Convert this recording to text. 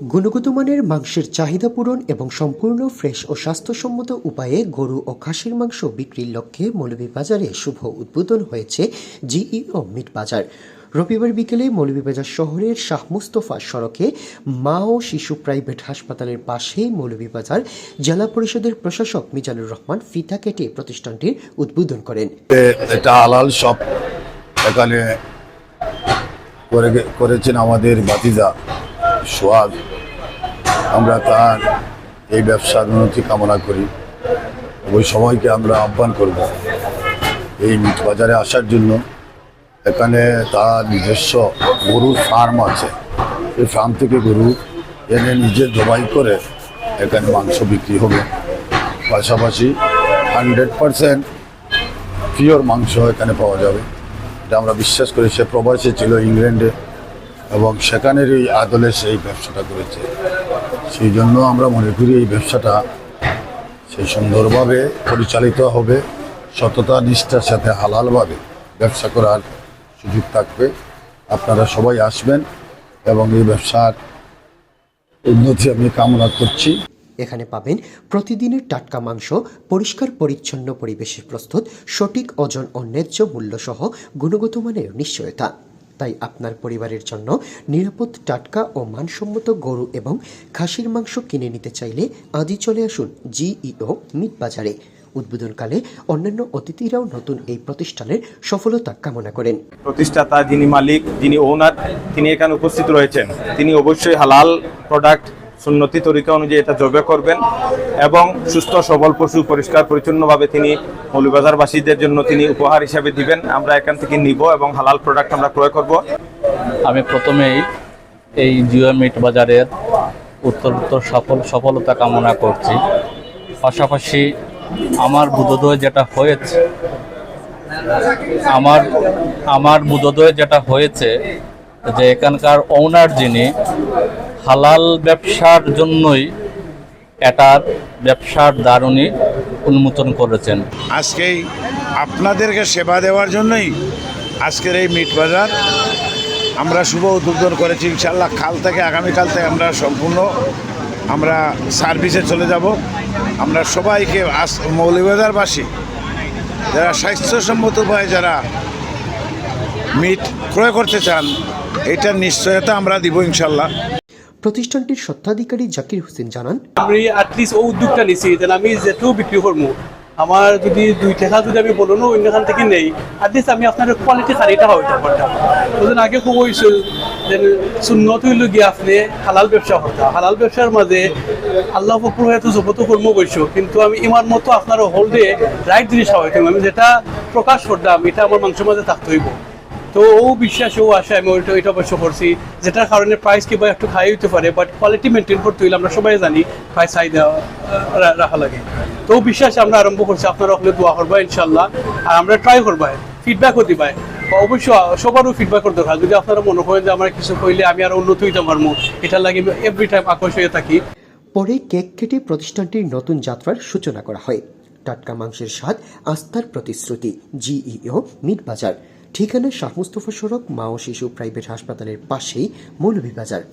গুণগত মানের মাংসের চাহিদা পূরণ এবং সম্পূর্ণ ফ্রেশ ও স্বাস্থ্যসম্মত উপায়ে গরু ও খাসির মাংস বিক্রির লক্ষ্যে মৌলভীবাজারে শুভ উদ্বোধন হয়েছে জিইও মিট বাজার। রবিবার বিকেলে মৌলভীবাজার শহরের শাহ মুস্তফা সড়কে মা ও শিশু প্রাইভেট হাসপাতালের পাশে মৌলভীবাজার জেলা পরিষদের প্রশাসক মিজানুর রহমান ফিতা কেটে প্রতিষ্ঠানটির উদ্বোধন করেন। এটা হালাল শপ এখানে করেছেন আমাদের ভাতিজা সোহাগ। আমরা তার এই ব্যবসার উন্নতি কামনা করি। ওই সময়কে আমরা আহ্বান করব এই মিট বাজারে আসার জন্য। এখানে তার নিজস্ব গরুর ফার্ম আছে, এই ফার্ম থেকে গরু এনে নিজে জবাই করে এখানে মাংস বিক্রি হবে। পাশাপাশি 100% পিওর মাংস এখানে পাওয়া যাবে, এটা আমরা বিশ্বাস করি। সে প্রবাসী ছিল ইংল্যান্ডে এবং সেখানের এই আদলে সেই ব্যবসাটা করেছে। সেই জন্য আমরা মনে করি এই ব্যবসাটা সেই সুন্দরভাবে পরিচালিত হবে, সততা নিষ্ঠার সাথে হালালভাবে ব্যবসা করার সুযোগ থাকবে। আপনারা সবাই আসবেন এবং এই ব্যবসার উন্নতি আমি কামনা করছি। এখানে পাবেন প্রতিদিনের টাটকা মাংস, পরিষ্কার পরিচ্ছন্ন পরিবেশে প্রস্তুত, সঠিক ওজন ও ন্যায্য মূল্য সহ গুণগত মানের নিশ্চয়তা। তাই আপনার পরিবারের জন্য নিরাপদ, টাটকা ও মানসম্মত গরু এবং খাসির মাংস কিনে নিতে চাইলে আজই চলে আসুন জিইও মিট বাজারে। উদ্বোধনকালে অন্যান্য অতিথিরাও নতুন এই প্রতিষ্ঠানের সফলতা কামনা করেন। প্রতিষ্ঠাতা যিনি মালিক, যিনি ওনার, তিনি এখানে উপস্থিত রয়েছেন। তিনি অবশ্যই হালাল প্রোডাক্ট সুন্নতি তরিকা অনুযায়ী এটা জবে করবেন এবং সুস্থ সবল পশু পরিষ্কার পরিচ্ছন্নভাবে তিনি মৌলভীবাজারবাসীদের জন্য তিনি উপহার হিসাবে দিবেন। আমরা এখান থেকে নিব এবং হালাল প্রোডাক্ট আমরা ক্রয় করব। আমি প্রথমেই এই জিও মিট বাজারের উত্তরোত্তর সফলতা কামনা করছি। পাশাপাশি আমার বোধোদয় যেটা হয়েছে যে এখানকার ওনার যিনি হালাল ব্যবসার জন্যই এটার ব্যবসার দ্বারুণী উন্মোচন করেছেন। আজকেই আপনাদেরকে সেবা দেওয়ার জন্যই আজকের এই মিট বাজার আমরা শুভ উদ্বোধন করেছি। ইনশাআল্লাহ আগামীকাল থেকে আমরা সম্পূর্ণ সার্ভিসে চলে যাব। আমরা সবাইকে মৌলভীবাজারবাসী যারা স্বাস্থ্যসম্মত উপায়ে যারা মিট ক্রয় করতে চান, এটার নিশ্চয়তা আমরা দিব ইনশাআল্লাহ। প্রতিষ্ঠানটির স্বত্বাধিকারী জাকির হোসেন জানান, আমি অ্যাটলিস্ট ও উদ্যোগটা নিছি যেন আমি যেটুকু বিক্রি করবো, আমার যদি 2 টাকা যদি আমি বলো না অন্যখান থেকে নেই, অ্যাটলিস্ট আমি আপনার কোয়ালিটি শাড়িটা হইতে পারতাম। ওদের আগে খুব হয়েছিল যে সুন্নত হইল গিয়ে আপনি হালাল ব্যবসা হতা। হালাল ব্যবসার মাঝে আল্লাহ ফকর হয়তো জগত কর্ম করছো, কিন্তু আমি ইমার মতো আপনার হোল্ডে রাইট জিনিস হইতাম। আমি যেটা প্রকাশ করতাম এটা আমার মাংসের মাঝে থাকতে হইব। তো ও বিশ্বাস ও আশা আমি ওইটা অবশ্য করছি, যেটার কারণে প্রাইস কিংবা একটু খাই হইতে পারে, বাট কোয়ালিটি মেনটেন করতে হইলে আমরা সবাই জানি প্রাইস হাই রাখা লাগে। তো বিশ্বাস আমরা আরম্ভ করছি, আপনারা হলে দোয়া করবা ইনশাল্লাহ, আর আমরা ট্রাই করবা, ফিডব্যাকও দিবাই। অবশ্য সবারও ফিডব্যাকের দরকার। যদি আপনারা মনে করেন যে আমার কিছু কইলে আমি আরো উন্নত হইতে পারবো, এটার লাগে এভরি টাইম আকর্ষণ হয়ে থাকি। পরে কেক কেটে প্রতিষ্ঠানটির নতুন যাত্রার সূচনা করা হয়। টাটকা মাংসের স্বাদ, আস্থার প্রতিশ্রুতি। জিইও মিট বাজার, ঠিকানা শাহ মুস্তফা সড়ক, মা ও শিশু প্রাইভেট হাসপাতালের পাশেই মৌলভীবাজার।